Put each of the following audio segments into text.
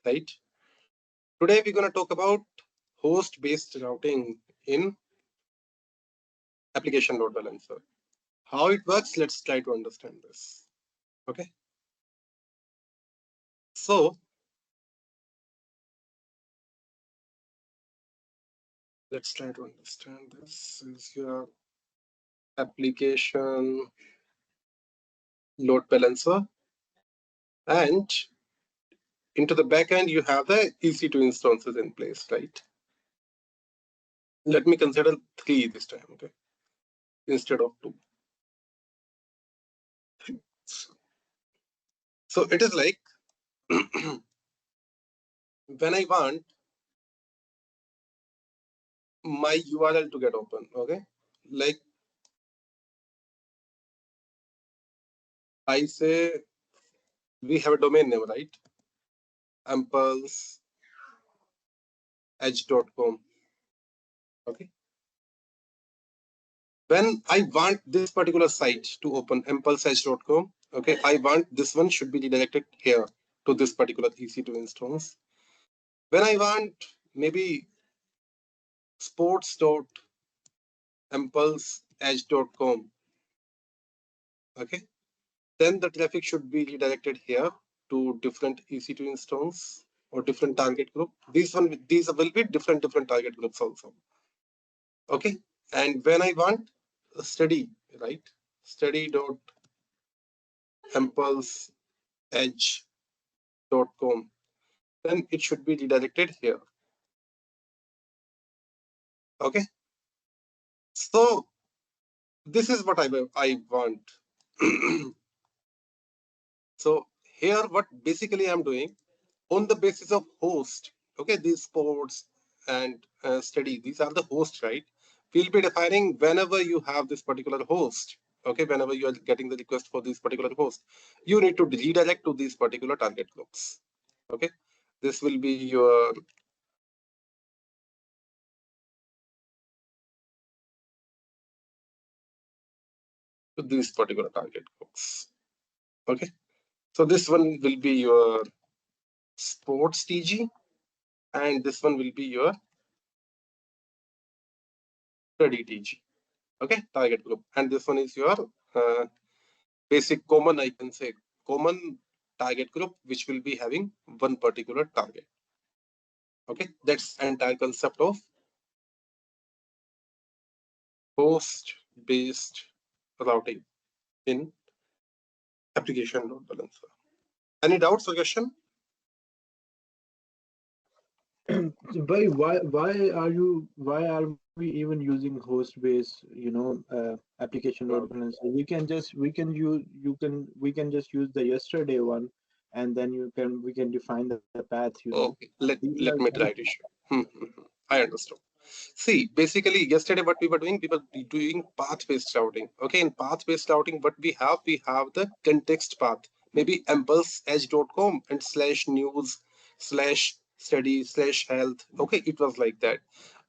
right? Today we're going to talk about host-based routing in application load balancer. How it works, let's try to understand this. Okay. So let's try to understand this. This is your application load balancer, and into the backend you have the EC2 instances in place, right? Let me consider 3 this time, okay, instead of 2. So it is like when I want my URL to get open, okay, like I say we have a domain name, right? Impulse edge.com. Okay. When I want this particular site to open impulseedge.com, okay, I want this one should be redirected here to this particular EC2 instance. When I want maybe sports.impulseedge.com, okay, then the traffic should be redirected here to different EC2 instance or different target group. These will be different target groups also. Okay, and when I want a study, right? Study.impulseedge.com, then it should be redirected here. Okay, so this is what I want. So here, what basically I'm doing on the basis of host. Okay, these sports and study, these are the hosts, right? We'll be defining whenever you have this particular host. Okay, whenever you are getting the request for this particular host, you need to redirect to these particular target groups. Okay, this will be your to these particular target groups. Okay, so this one will be your sports TG, and this one will be your study TG. Okay, target group, and this one is your basic common, I can say, common target group, which will be having one particular target. Okay, that's entire concept of host-based routing in application load balancer. Any doubts or question? But why are we even using host based application load balancer? We can just use the yesterday one, and then we can define the path. Okay, let me try to show. I understood. See, basically, yesterday what we were doing, we were doing path-based routing. Okay, in path-based routing, what we have the context path, maybe impulseedge.com and /news /study/health. Okay, it was like that.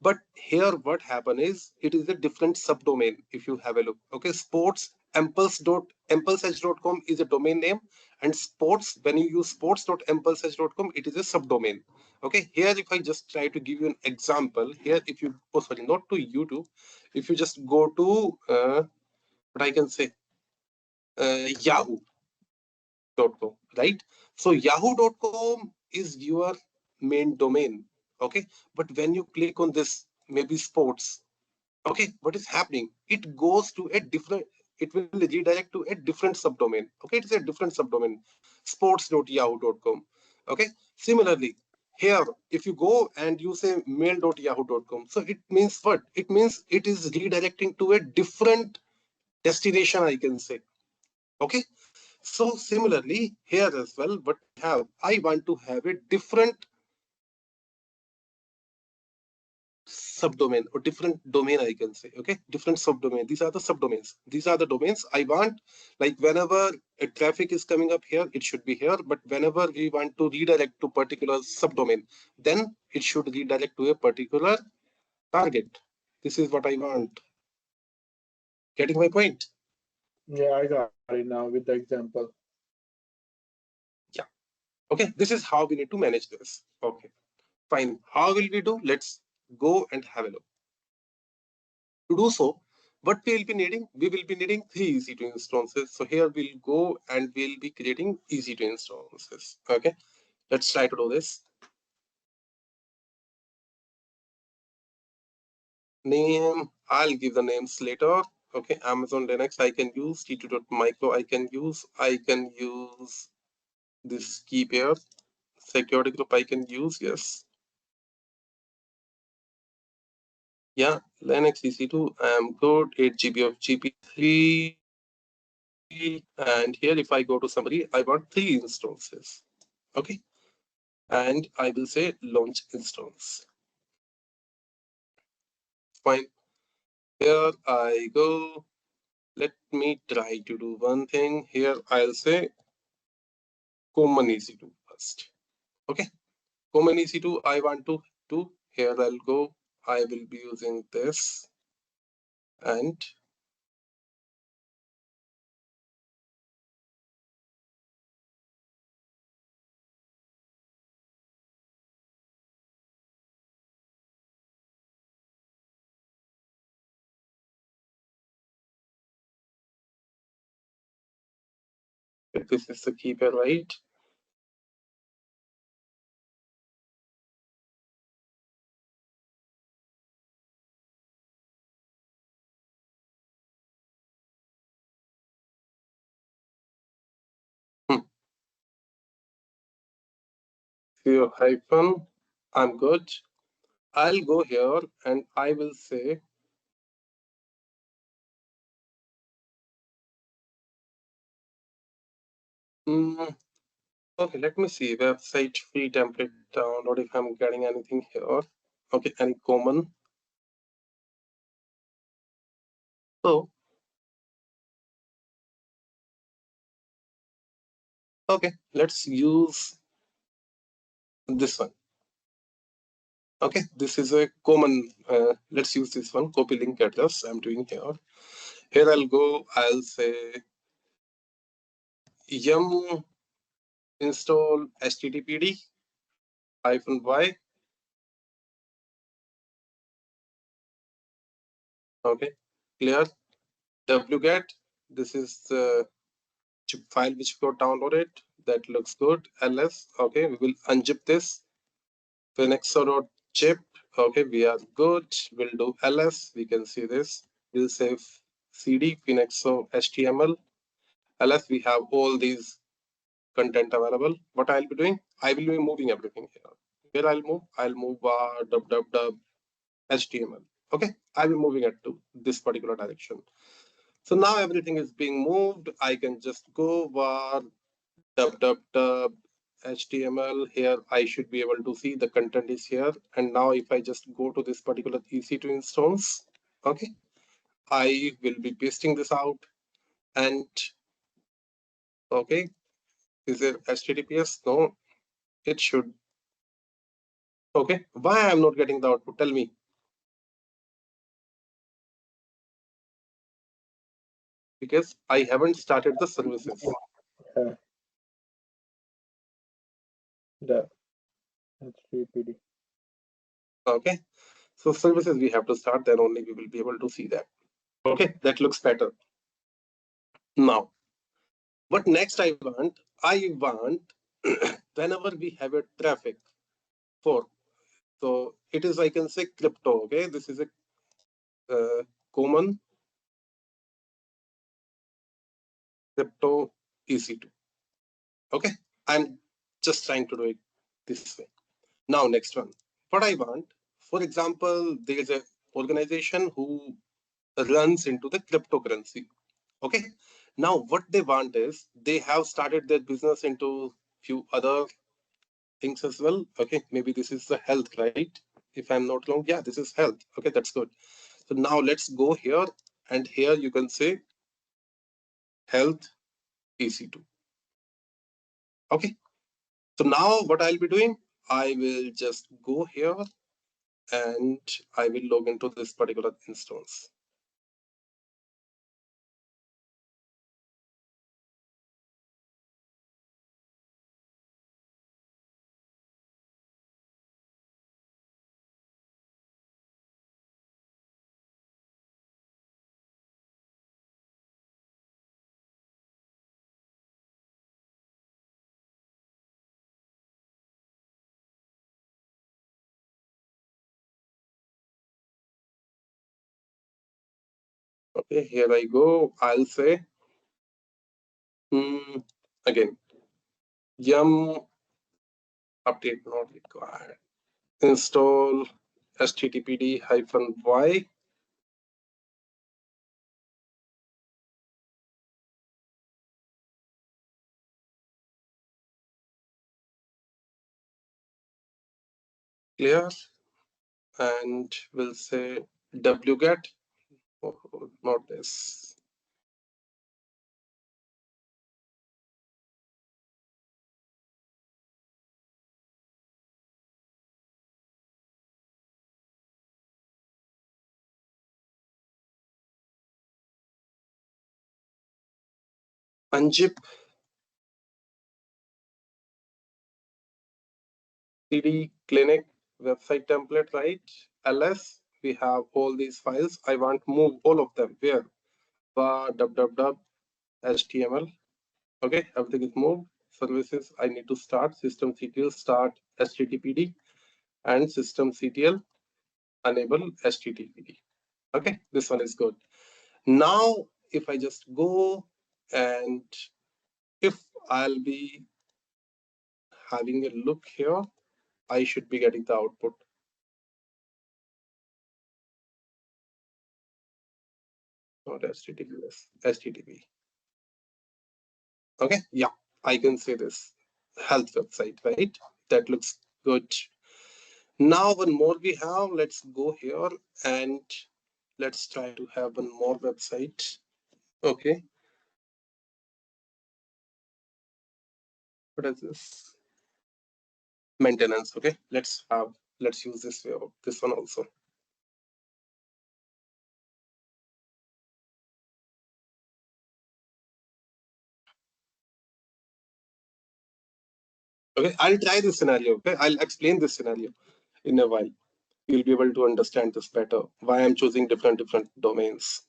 But here, what happened is it is a different subdomain. If you have a look, okay, sports impulseedge.com is a domain name, and sports, when you use sports.impulseedge.com, it is a subdomain. Okay, here if I just try to give you an example, here if you, oh sorry, not to YouTube, if you just go to what I can say, yahoo.com, right? So yahoo.com is your main domain. Okay, but when you click on this, maybe sports, okay, what is happening? It goes to a different, it will redirect to a different subdomain. Okay, it is a different subdomain, sports.yahoo.com. Okay, similarly, here, if you go and you say mail.yahoo.com, so it means what? It means it is redirecting to a different destination, I can say. Okay, so similarly, here as well, what we have, I want to have a different subdomain or different domain, I can say. Okay, different subdomain. These are the subdomains. These are the domains I want. Like whenever a traffic is coming up here, it should be here. But whenever we want to redirect to particular subdomain, then it should redirect to a particular target. This is what I want. Getting my point? Yeah, I got it now with the example. Yeah. Okay, this is how we need to manage this. Okay, fine. How will we do? Let's go and have a look. To do so, what we will be needing? We will be needing three EC2 instances. So here we'll go and we'll be creating EC2 instances. Okay, let's try to do this. Name, I'll give the names later. Okay, Amazon Linux I can use, T2.micro I can use this key pair. Security group I can use, yes. Yeah, Linux EC2, I'm good, 8 GB of GP3. And here if I go to summary, I want three instances. Okay, and I will say launch instance. Fine, here I go. Let me try to do one thing. Here I'll say common EC2 first. Okay, common EC2 I want to do. Here I'll go. I will be using this and if this is the key pair, right? Here hyphen, I'm good. I'll go here and I will say okay, let me see website free template download if I'm getting anything here. Okay, any common. So okay, let's use this one. Okay, this is a common. Let's use this one. Copy link address. I'm doing here. Here I'll go. I'll say yum install httpd -y. Okay, clear. Wget. This is the file which got downloaded. That looks good. ls. Okay, we will unzip this. Phoenixo.chip. Okay, we are good. We'll do ls. We can see this. We'll save cd Phoenixo html. ls. We have all these content available. What I'll be doing? I will be moving everything here. Where I'll move? I'll move www html. Okay, I'll be moving it to this particular direction. So now everything is being moved. I can just go var www html. Here I should be able to see the content is here. And now if I just go to this particular EC2 instance, okay, I will be pasting this out. And okay, is there HTTPS? No, it should. Okay, why I'm not getting the output? Tell me. Because I haven't started the services. Yeah, the HTTPD. Okay, so services we have to start, then only we will be able to see that. Okay, that looks better. Now, what next I want? I want whenever we have a traffic for, so it is, I can say crypto. Okay, this is a common crypto EC2. Okay, I'm just trying to do it this way. Now, next one. What I want, for example, there is a organization who runs into the cryptocurrency. Okay. Now, what they want is they have started their business into few other things as well. Okay. Maybe this is the health, right? If I'm not wrong, yeah, this is health. Okay, that's good. So now let's go here, and here you can say health EC2. Okay. So now what I'll be doing, I will just go here and I will log into this particular instance. Okay, here I go. I'll say again yum update not required. Install httpd-y clear, and we'll say wget. Oh, not this. Unzip cd clinic website template, right? ls, we have all these files. I want to move all of them. Where? www html. Okay, everything is moved. Services, I need to start systemctl start httpd and systemctl enable httpd. Okay, this one is good. Now, if I just go and if I'll be having a look here, I should be getting the output. Not HTTPS, HTTP. Okay, yeah, I can say this health website, right? That looks good. Now, one more we have. Let's go here and let's try to have one more website. Okay, what is this? Maintenance. Okay, let's use this way. This one also. Okay, I'll try this scenario. Okay, I'll explain this scenario in a while. You'll be able to understand this better. Why I'm choosing different domains.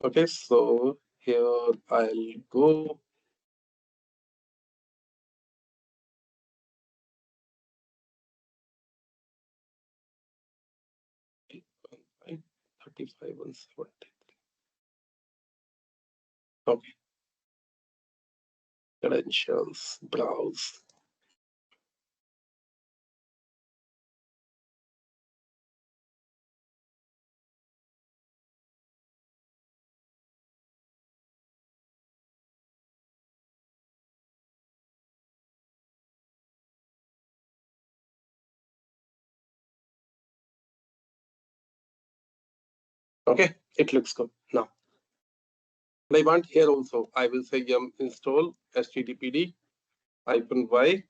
Okay, so here I'll go. Right, 35 170. Okay, credentials, browse. Okay, it looks good now. I want here also, I will say yum install httpd -y.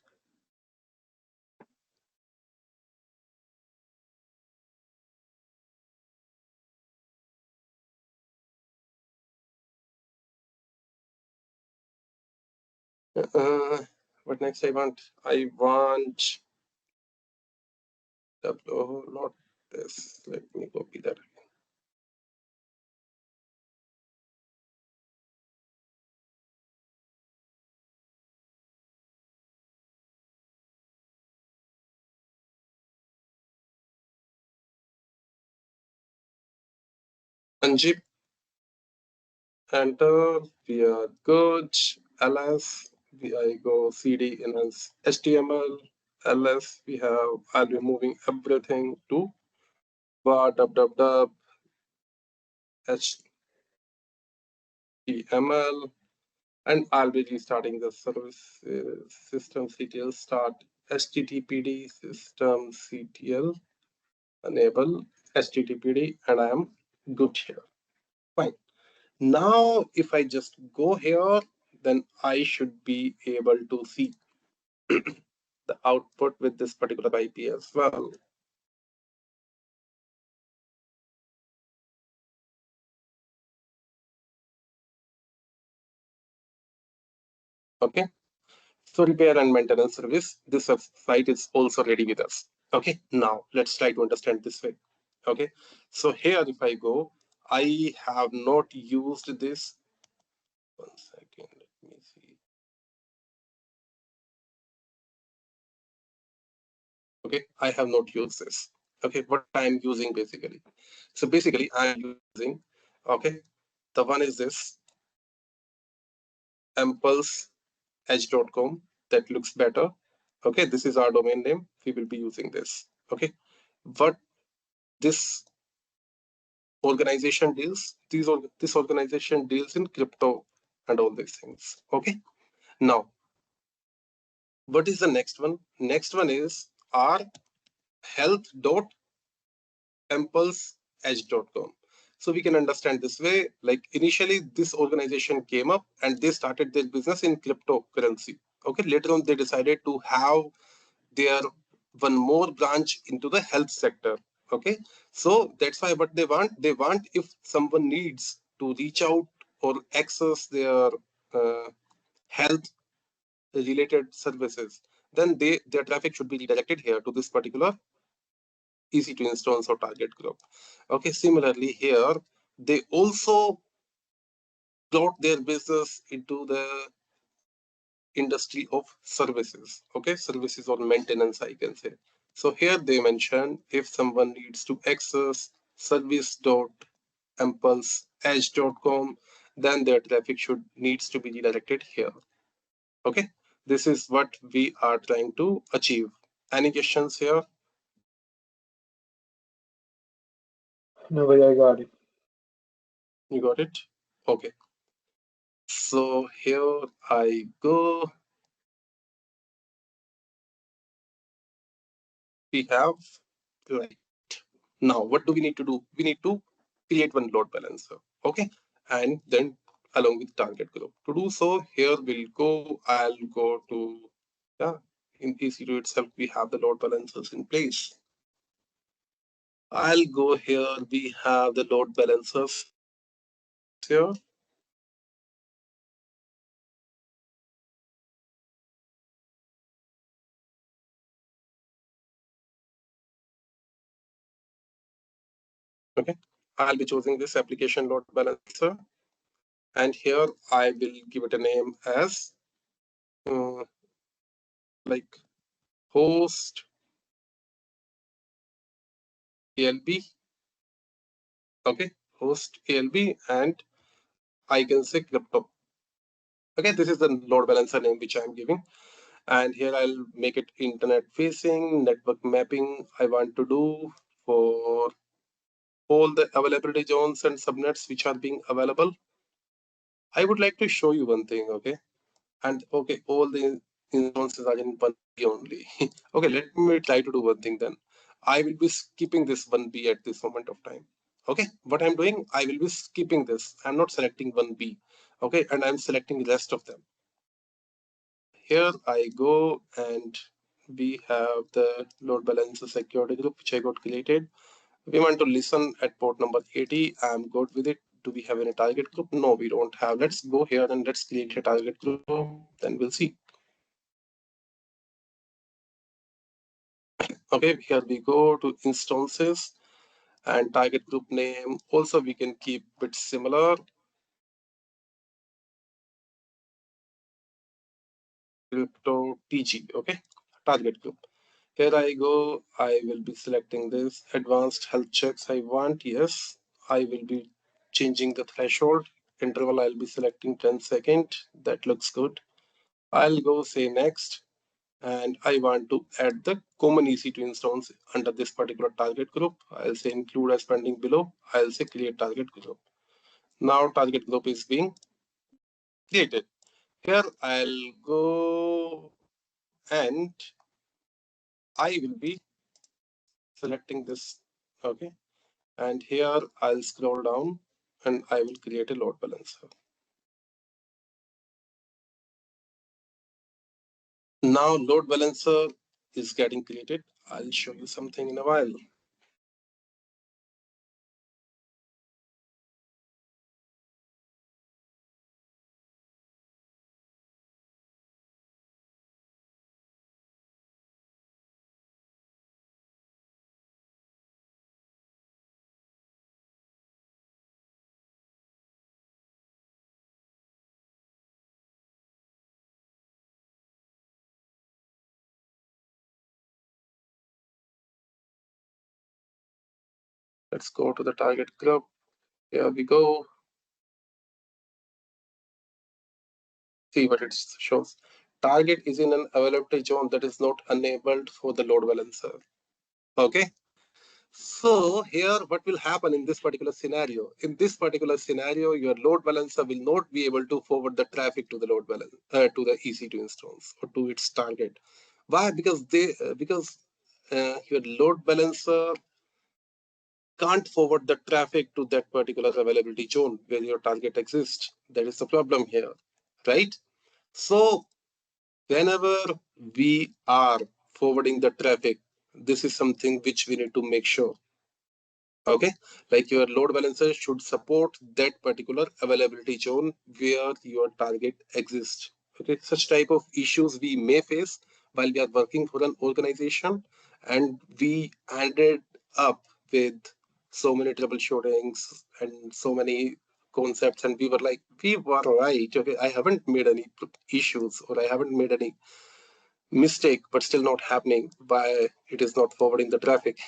What next I want? I want oh, not this. Let me copy that. Unzip, enter, we are good. ls, I go cd enhance html. ls, we have, I'll be moving everything to var www html, and I'll be restarting the service systemctl start httpd systemctl enable httpd, and I am good here. Fine. Now, if I just go here, then I should be able to see the output with this particular IP as well. Okay. So repair and maintenance service, this website is also ready with us. Okay. Now let's try to understand this way. Okay. So here, if I go, I have not used this. 1 second. Let me see. Okay. I have not used this. Okay. What I'm using basically. So basically, I'm using, okay, The one is this impulseedge.com. That looks better. Okay, this is our domain name. We will be using this. Okay, what this organization deals, this organization deals in crypto and all these things. Okay, now what is the next one? Next one is our health.impulseedge.com. So we can understand this way, like initially this organization came up and they started their business in cryptocurrency. Okay, later on they decided to have their one more branch into the health sector. Okay, so that's why what they want if someone needs to reach out or access their health related services, then their traffic should be redirected here to this particular easy to install or target group. Okay, similarly here they also brought their business into the industry of services. Okay, services or maintenance, I can say. So here they mention if someone needs to access service.impulseedge.com, then their traffic should needs to be redirected here. Okay, this is what we are trying to achieve. Any questions here? No, but I got it. You got it? Okay. So here I go. We have, right. Now, what do we need to do? We need to create one load balancer. Okay. And then along with target group. To do so, here we'll go, I'll go to, yeah, in EC2 itself, we have the load balancers in place. I'll go here, we have the load balancers here. Okay. I'll be choosing this application load balancer. And here I will give it a name as like host ALB. Okay, host ALB, and I can say crypto. Okay, this is the load balancer name which I'm giving. And here I'll make it internet facing, network mapping I want to do for all the availability zones and subnets which are being available. I would like to show you one thing, okay? And okay, all the instances are in 1B only. Okay, let me try to do one thing then. I will be skipping this 1B at this moment of time. Okay, what I'm doing, I will be skipping this. I'm not selecting 1B. Okay, and I'm selecting the rest of them. Here I go and we have the load balancer security group which I got created. We want to listen at port number 80. I'm good with it. Do we have any target group? No, we don't have. Let's go here and let's create a target group. Then we'll see. Okay, here we go to instances and target group name. Also, we can keep it similar. Crypto TG. Okay, target group. Here I go. I will be selecting this advanced health checks I want. Yes, I will be changing the threshold interval. I'll be selecting 10 seconds. That looks good. I'll go say next. And I want to add the common EC2 instance under this particular target group. I'll say include as pending below. I'll say create target group. Now target group is being created. Here I'll go and I will be selecting this. Okay. And here I'll scroll down and I will create a load balancer. Now load balancer is getting created. I'll show you something in a while. Let's go to the target group. Here we go. see what it shows. Target is in an availability zone that is not enabled for the load balancer. Okay. So here, what will happen in this particular scenario? In this particular scenario, your load balancer will not be able to forward the traffic to the load balance to the EC2 instance or to its target. Why? Because your load balancer can't forward the traffic to that particular availability zone where your target exists. That is the problem here, right? So whenever we are forwarding the traffic, this is something which we need to make sure. Okay, like your load balancer should support that particular availability zone where your target exists. Okay, such type of issues we may face while we are working for an organization, and we ended up with so many troubleshootings and so many concepts, and we were like, we were right. Okay, I haven't made any issues or I haven't made any mistake, but still not happening. Why it is not forwarding the traffic?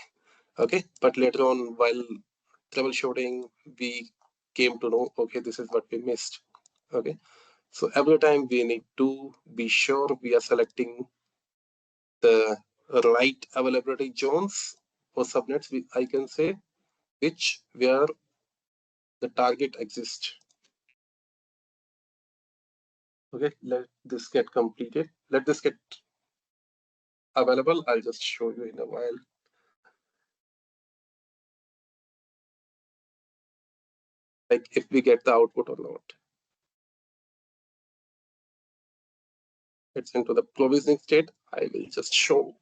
Okay, but later on, while troubleshooting, we came to know, okay, this is what we missed. Okay, so every time we need to be sure we are selecting the right availability zones or subnets, I can say, which where the target exists. Okay, let this get completed. Let this get available. I'll just show you in a while. Like if we get the output or not. It's into the provisioning state. I will just show.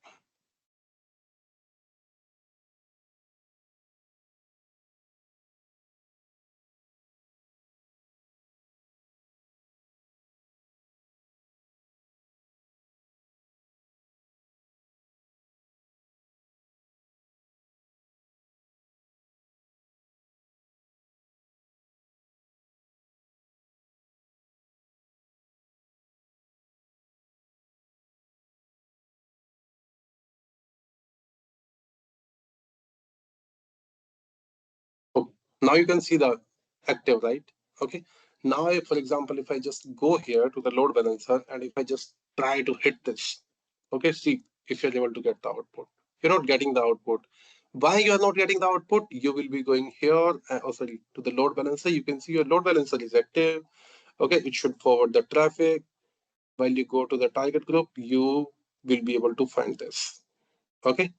Okay. Now you can see the active, right? Okay. Now, for example, if I just go here to the load balancer and if I just try to hit this, okay, see if you're able to get the output. You're not getting the output. Why you are not getting the output? You will be going here, sorry, to the load balancer. You can see your load balancer is active. Okay, it should forward the traffic. While you go to the target group, you will be able to find this. Okay.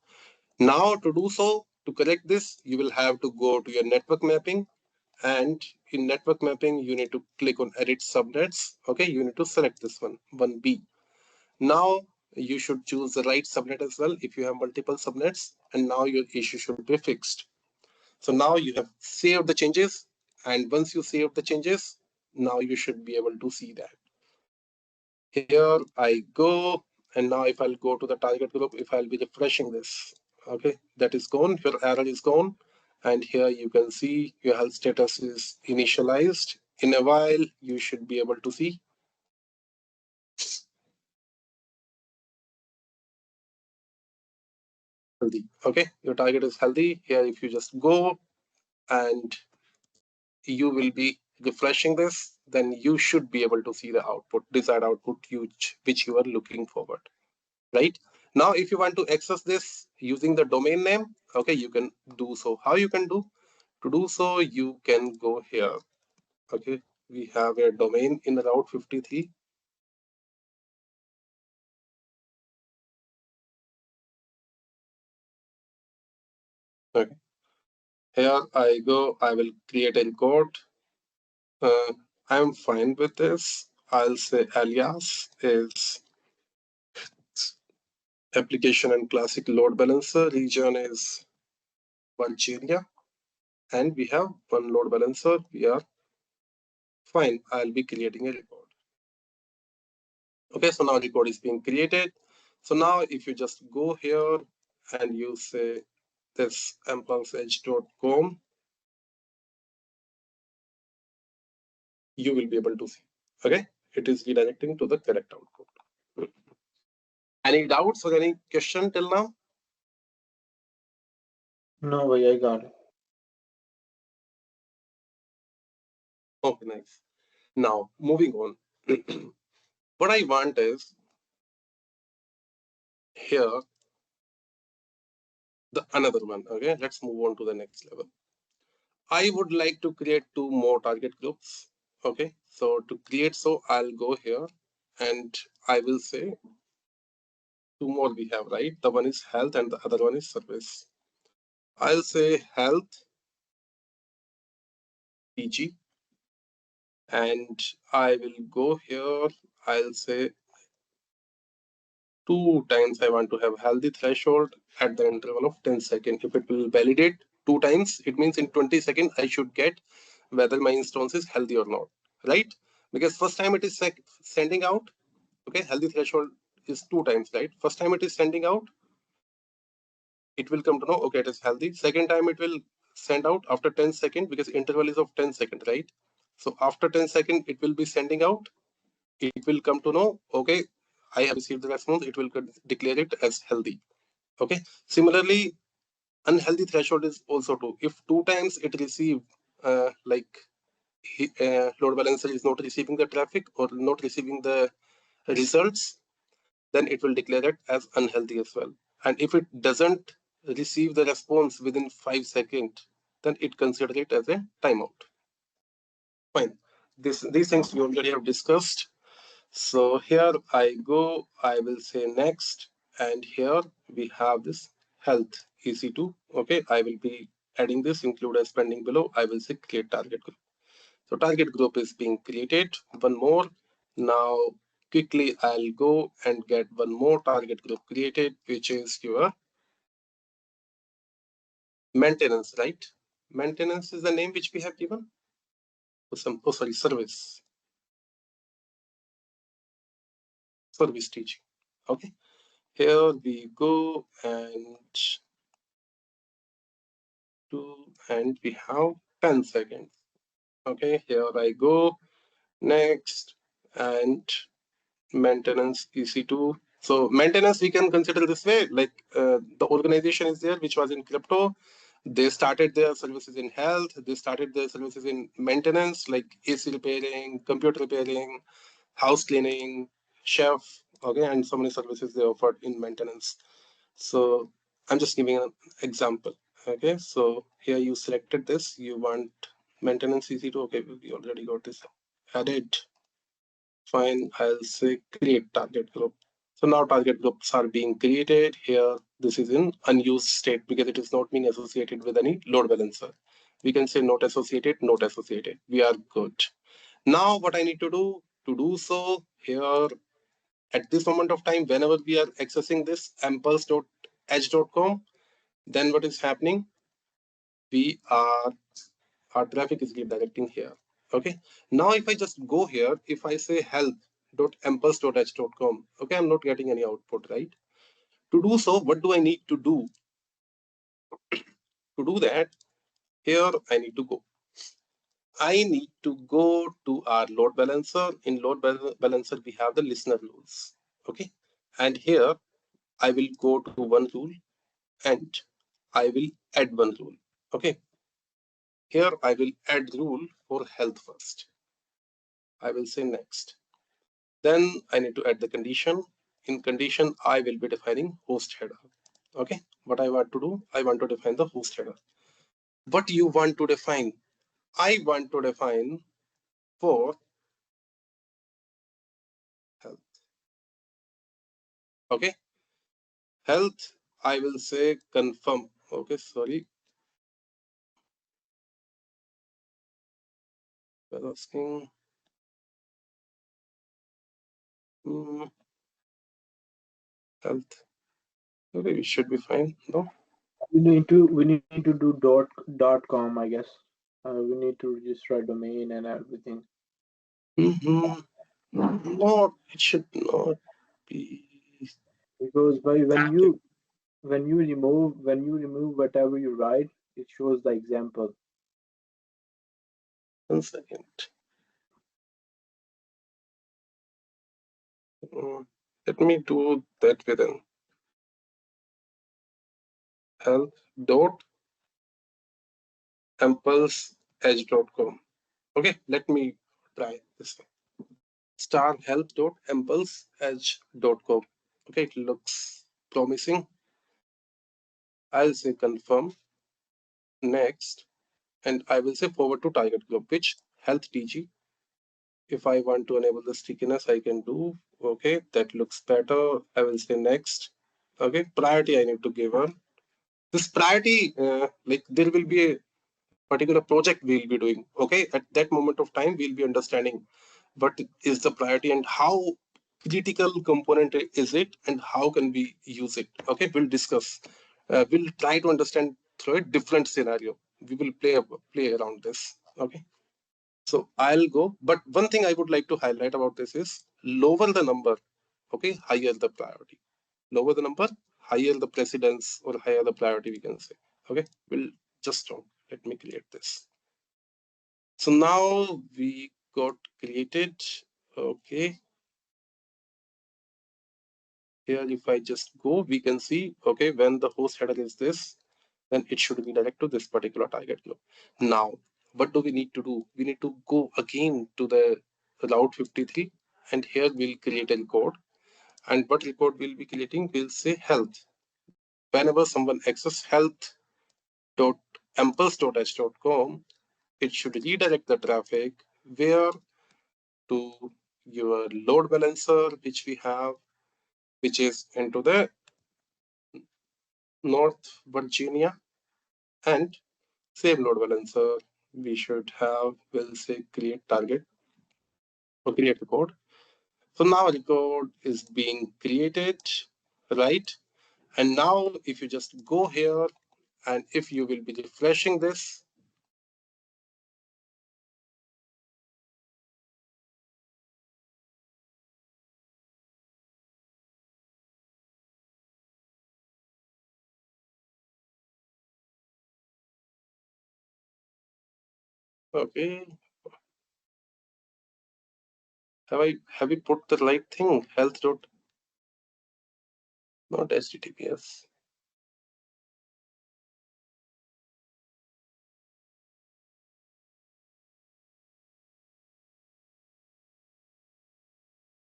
Now to do so, to correct this, you will have to go to your network mapping, and in network mapping, you need to click on edit subnets. Okay, you need to select this one, 1B. Now you should choose the right subnet as well if you have multiple subnets, and now your issue should be fixed. So now you have saved the changes, and once you save the changes, now you should be able to see that. Here I go, and now if I'll go to the target group, if I'll be refreshing this, okay, that is gone, your error is gone. And here you can see your health status is initialized. In a while, you should be able to see. Healthy. Okay, your target is healthy. Here, if you just go and you will be refreshing this, then you should be able to see the output, desired output which you are looking forward. Right now, if you want to access this using the domain name, okay, you can do so. How you can do? To do so, you can go here. Okay, we have a domain in Route 53. Okay, here I go. I will create a record. I'm fine with this. I'll say alias is application and classic load balancer. Region is Virginia, and we have one load balancer. We are fine. I'll be creating a record. Okay, so now record is being created. So now if you just go here and you say this impulseedge.com, you will be able to see. Okay, it is redirecting to the correct output. Any doubts or any question till now? No, bhai, I got it. Okay, nice. Now moving on. What I want is here the another one. Okay, let's move on to the next level. I would like to create 2 more target groups. Okay, so to create, so I'll go here and I will say 2 more we have, right? The one is health and the other one is service. I'll say health PG and I will go here. I'll say 2 times I want to have healthy threshold at the interval of 10 seconds. If it will validate 2 times, it means in 20 seconds I should get whether my instance is healthy or not, right? Because first time it is sending out, okay, healthy threshold is 2 times, right? First time it is sending out, it will come to know, okay, it is healthy. Second time it will send out after 10 seconds because interval is of 10 seconds, right? So after 10 seconds, it will be sending out. It will come to know, okay, I have received the response. It will declare it as healthy. Okay. Similarly, unhealthy threshold is also true. If 2 times it receive load balancer is not receiving the traffic or not receiving the results, then it will declare it as unhealthy as well. And if it doesn't receive the response within 5 seconds, then it considers it as a timeout. Fine. These things we already have discussed. So here I go, I will say next, and here we have this health EC2. Okay, I will be adding this, include as pending below. I will say create target group. So target group is being created. One more. Now quickly I'll go and get one more target group created, which is your maintenance, right? Maintenance is the name which we have given. Sorry, service teaching. Okay, here we go and we have 10 seconds. Okay, here I go. Next, and maintenance EC2. So maintenance we can consider this way, like the organization is there which was in crypto. They started their services in health. They started their services in maintenance, like AC repairing, computer repairing, house cleaning, chef. Okay, and so many services they offered in maintenance. So I'm just giving an example. Okay, so here you selected this. You want maintenance EC2. Okay, we already got this added. Fine, I'll say create target group. So now target groups are being created here. This is in unused state because it is not being associated with any load balancer. We can say not associated, not associated. We are good. Now what I need to do so here at this moment of time, whenever we are accessing this impulse.edge.com, then what is happening? Our traffic is redirecting here. Okay. Now if I just go here, if I say help.impulse.edge.com, okay, I'm not getting any output, right? To do so, what do I need to do? To do that, here I need to go. I need to go to our load balancer. In load balancer, we have the listener rules. Okay. And here I will go to one rule and I will add one rule. Okay. Here I will add rule for health first. I will say next. Then I need to add the condition. In condition, I will be defining host header. Okay. What I want to do, I want to define the host header. What you want to define? I want to define for health. Okay. Health, I will say confirm. Okay. Sorry. We're asking. Health. Okay. We should be fine. No. We need to do .com, I guess. We need to register a domain and everything. No, it should not be. Because when you remove whatever you write, it shows the example. 1 second. Let me do that with an health dot impulse edge.com. Okay, let me try this one. star health.impulseedge.com. Okay, it looks promising. I'll say confirm, next, and I will say forward to target group, which health TG. If I want to enable the stickiness, I can do. Okay, that looks better. I will say next. Okay, priority I need to give her. This priority, like there will be a particular project we'll be doing. Okay, at that moment of time, we'll be understanding what is the priority and how critical component is it and how can we use it. Okay, we'll discuss. We'll try to understand through a different scenario. We will play around this. Okay. So I'll go, but one thing I would like to highlight about this is lower the number, okay, higher the priority. Lower the number, higher the precedence or higher the priority, we can say. Okay, we'll just stop. Let me create this. So now we got created. Okay, here if I just go, we can see, okay, when the host header is this, then it should be direct to this particular target group. Now, what do we need to do? We need to go again to the Route 53, and here we'll create a record. And what record we'll be creating? We'll say health. Whenever someone access health.impulse.h.com, it should redirect the traffic where to your load balancer, which we have, which is into the North Virginia, and same load balancer we should have, we'll say create target or create record. So now a record is being created, right? And now if you just go here and if you will be refreshing this, okay, have you put the right thing? Health dot, not HTTPS.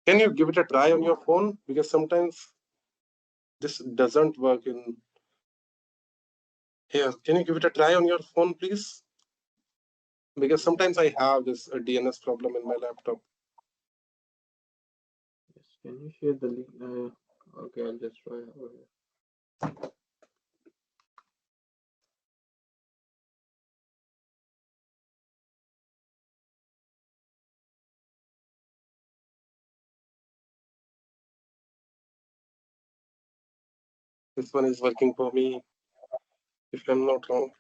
Can you give it a try on your phone? Because sometimes this doesn't work in here. Can you give it a try on your phone, please? Because sometimes I have this DNS problem in my laptop. Yes, can you share the link? Okay, I'll just try over here. This one is working for me, if I'm not wrong.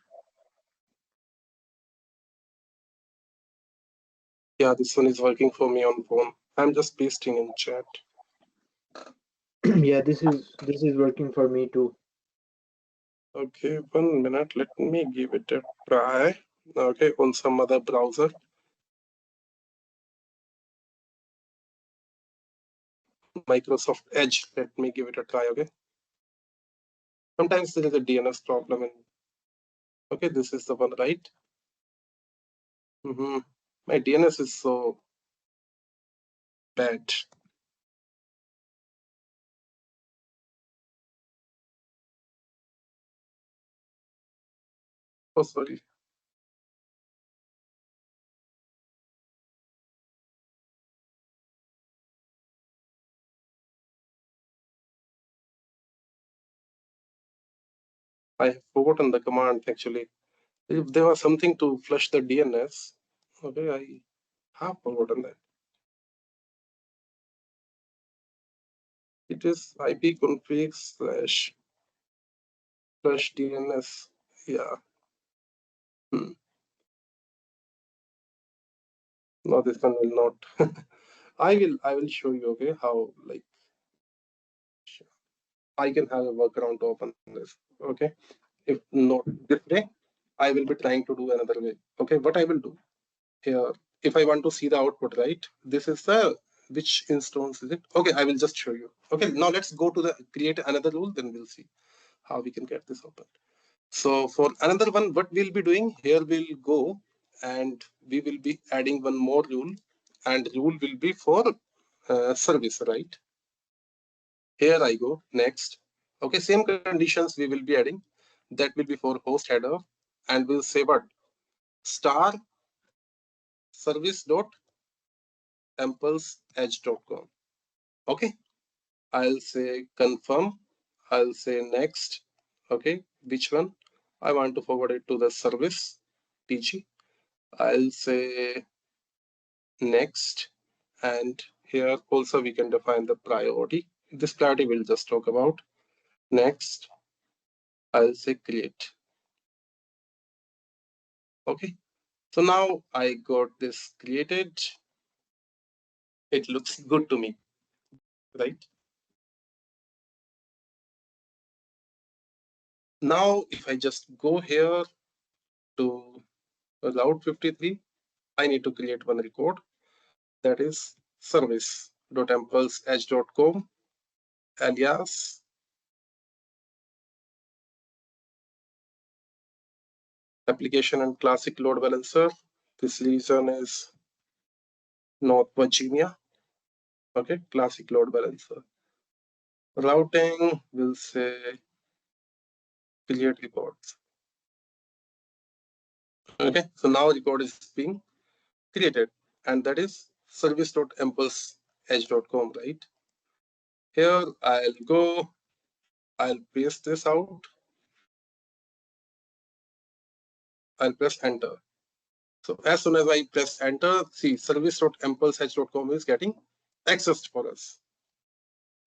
Yeah, this one is working for me on phone. I'm just pasting in chat. Yeah, this is working for me too. Okay, 1 minute. Let me give it a try. Okay, on some other browser. Microsoft Edge. Let me give it a try. Okay. Sometimes there is a DNS problem. Okay, this is the one, right? My DNS is so bad. Oh, sorry. I have forgotten the command actually. If there was something to flush the DNS, okay, I have forgotten that. It is ipconfig / flush DNS. Yeah. No, this one will not. I will show you, okay, how like I can have a workaround to open this. Okay. If not this way, I will be trying to do another way. Okay, what I will do here, if I want to see the output, right? This is the which instance is it? Okay, I will just show you. Okay, now let's go to the create another rule, then we'll see how we can get this open. So for another one, what we'll be doing here, we'll go and we will be adding one more rule, and rule will be for service, right? Here I go, next. Okay, same conditions we will be adding. That will be for host header, and we'll say what? Star service dot impulse-edge.com. Okay, I'll say confirm. I'll say next. Okay, which one? I want to forward it to the service TG. I'll say next. And here also we can define the priority. This priority we'll just talk about. Next, I'll say create. Okay, so now I got this created. It looks good to me, right? Now, if I just go here to Route 53, I need to create one record, that is service.impulse-edge.com alias application and classic load balancer. This region is North Virginia. Okay, classic load balancer. Routing will say create records. Okay, so now record is being created, and that is service.impulse-edge.com, right? Here I'll go, I'll paste this out, I'll press enter. So as soon as I press enter, see service.impulse-edge.com is getting accessed for us,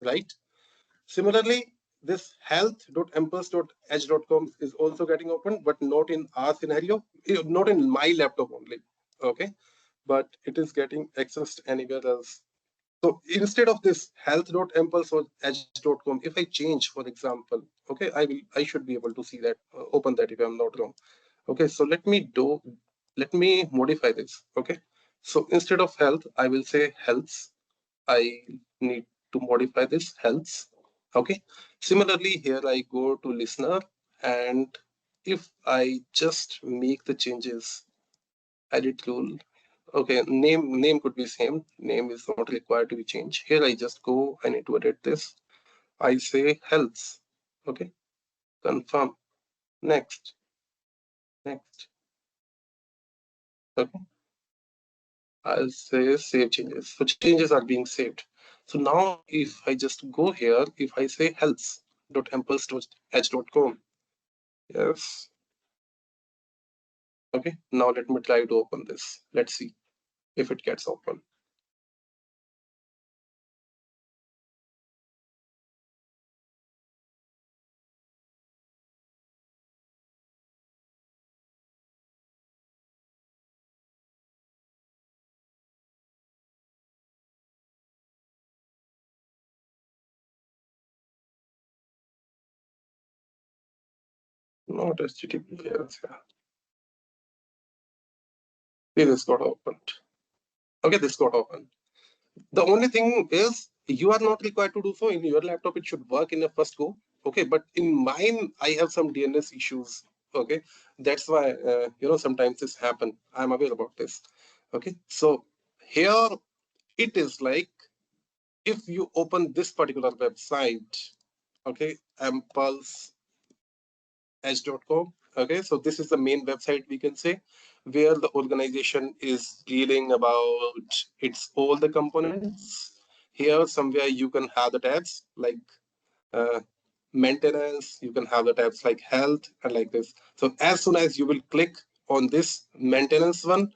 right? Similarly, this health.impulse.edge.com is also getting opened, but not in our scenario, not in my laptop only. Okay, but it is getting accessed anywhere else. So instead of this health.impulse.edge.com, if I change, for example, okay, I should be able to see that, open that if I'm not wrong. Okay, so let me modify this. Okay, so instead of health, I will say health. I need to modify this health. Okay, similarly here I go to listener, and if I just make the changes, edit rule. Okay, name could be same. Name is not required to be changed. Here I just go, I need to edit this. I say health. Okay, confirm. Next. Next. Okay. I'll say save changes. So changes are being saved. So now if I just go here, if I say health.impulse.edge.com. Yes. Okay. Now let me try to open this. Let's see if it gets open. Not HTTP. Yes, yeah. See, this got opened. Okay, this got opened. The only thing is you are not required to do so. In your laptop, it should work in the first go. Okay, but in mine, I have some DNS issues. Okay, that's why sometimes this happen. I'm aware about this. Okay, so here it is like if you open this particular website, okay, impulse-edge.com. Okay, so this is the main website, we can say, where the organization is dealing about its all the components. Here somewhere you can have the tabs like uh, maintenance, you can have the tabs like health and like this. So as soon as you will click on this maintenance one,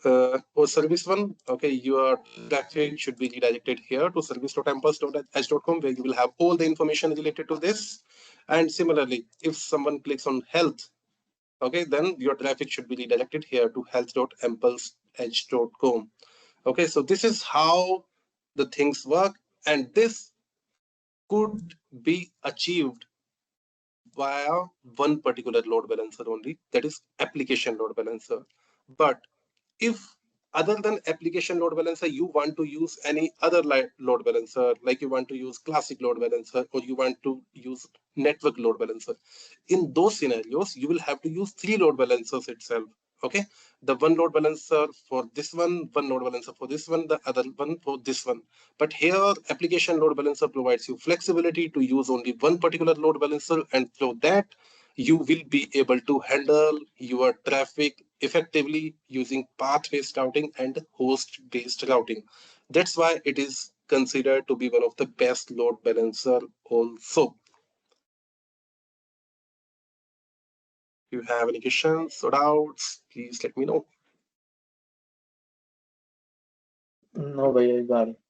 or service one, okay, your traffic should be redirected here to service.impulse.edge.com, where you will have all the information related to this. And similarly, if someone clicks on health, okay, then your traffic should be redirected here to health.impulse-edge.com. Okay, so this is how the things work, and this could be achieved via one particular load balancer only, that is application load balancer. But if other than application load balancer, you want to use any other load balancer, like you want to use classic load balancer, or you want to use network load balancer, in those scenarios, you will have to use 3 load balancers itself. Okay, the one load balancer for this one load balancer for this one, the other one for this one. But here application load balancer provides you flexibility to use only one particular load balancer, and through that you will be able to handle your traffic effectively using path-based routing and host-based routing. That's why it is considered to be one of the best load balancer also. If you have any questions or doubts, please let me know. No, bhai, I got it.